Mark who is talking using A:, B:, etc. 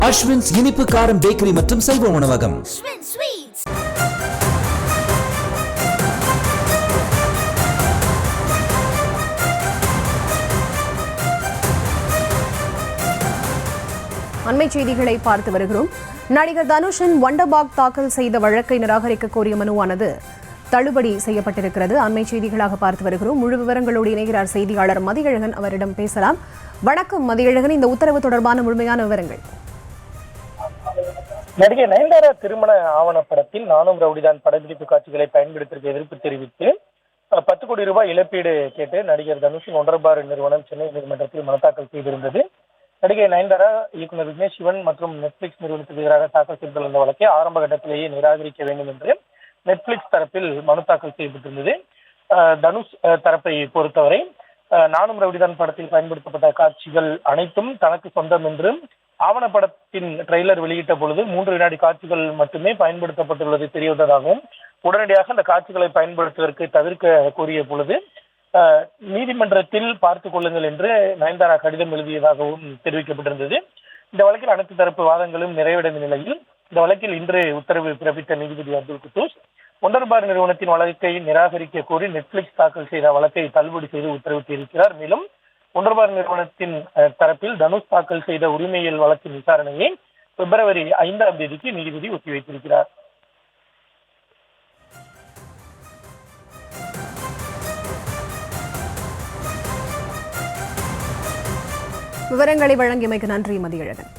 A: அஸ்வின்ஸ் இனிப்பு காரம் பேக்கரி மற்றும் சைவ உணவகம்.
B: அண்மை செய்திகளை பார்த்து வருகிறோம். நடிகர் தனுஷின் வண்டர்பாக் தாக்கல் செய்த வழக்கை நிராகரிக்க கோரிய மனுவானது தள்ளுபடி செய்யப்பட்டிருக்கிறது. அண்மை செய்திகளாக பார்த்து வருகிறோம். முழு விவரங்களோடு இணைகிறார் செய்தியாளர் மதியழகன். அவரிடம் பேசலாம். வணக்கம் மதியழகன், இந்த உத்தரவு தொடர்பான முழுமையான விவரங்கள்.
C: நடிகை நயன்தாரா திருமண ஆவணப்படத்தில் நானும் ரவுடிதான் படப்பிடிப்பு காட்சிகளை பயன்படுத்திய எதிர்ப்பு தெரிவித்து 10 கோடி ரூபாய் இழப்பீடு கேட்டு நடிகர் தனுஷின் ஒன்றர்பார் நிறுவனம் சென்னை நீதிமன்றத்தில் மனு தாக்கல் செய்திருந்தது. நடிகை நயன்தாரா, இயக்குநர் விக்னேஷ் சிவன் மற்றும் நெட்ஃபிளிக்ஸ் நிறுவனத்துக்கு எதிராக தாக்கல் செய்துள்ள வழக்கை ஆரம்ப கட்டத்திலேயே நிராகரிக்க வேண்டும் என்று நெட்ஃபிளிக்ஸ் தரப்பில் மனு தாக்கல் செய்யப்பட்டிருந்தது. தனுஷ் தரப்பை பொறுத்தவரை நானும் ரவுடிதான் படத்தில் பயன்படுத்தப்பட்ட காட்சிகள் அனைத்தும் தனக்கு சொந்தம் என்றும் ஆவணப்படத்தின் ட்ரெய்லர் வெளியிட்ட பொழுது 3 வினாடி காட்சிகள் மட்டுமே பயன்படுத்தப்பட்டுள்ளது தெரியவந்ததாகவும் உடனடியாக அந்த காட்சிகளை பயன்படுத்துவதற்கு தவிர்க்க கோரிய பொழுது நீதிமன்றத்தில் பார்த்துக் கொள்ளுங்கள் என்று நயன்தாரா கடிதம் எழுதியதாகவும் தெரிவிக்கப்பட்டிருந்தது. இந்த வழக்கில் அனைத்து தரப்பு வாதங்களும் நிறைவடைந்த நிலையில் இந்த வழக்கில் இன்று உத்தரவு பிறப்பித்த நீதிபதி அப்துல் குத்தூஸ் ஒண்டர்பார் நிறுவனத்தின் வழக்கை நிராகரிக்க கோரி நெட்ஃபிளிக்ஸ் தாக்கல் செய்த வழக்கை தள்ளுபடி செய்து உத்தரவிட்டிருக்கிறார். மேலும் ஒண்டர்பார் நிறுவனத்தின் தரப்பில் தனுஷ் தாக்கல் செய்த உரிமையியல் வழக்கின் விசாரணையை பிப்ரவரி 5ஆம் தேதிக்கு நீதிபதி ஒத்திவைத்திருக்கிறார்.
B: விவரங்களை வழங்கியமைக்கு நன்றி மதியழகன்.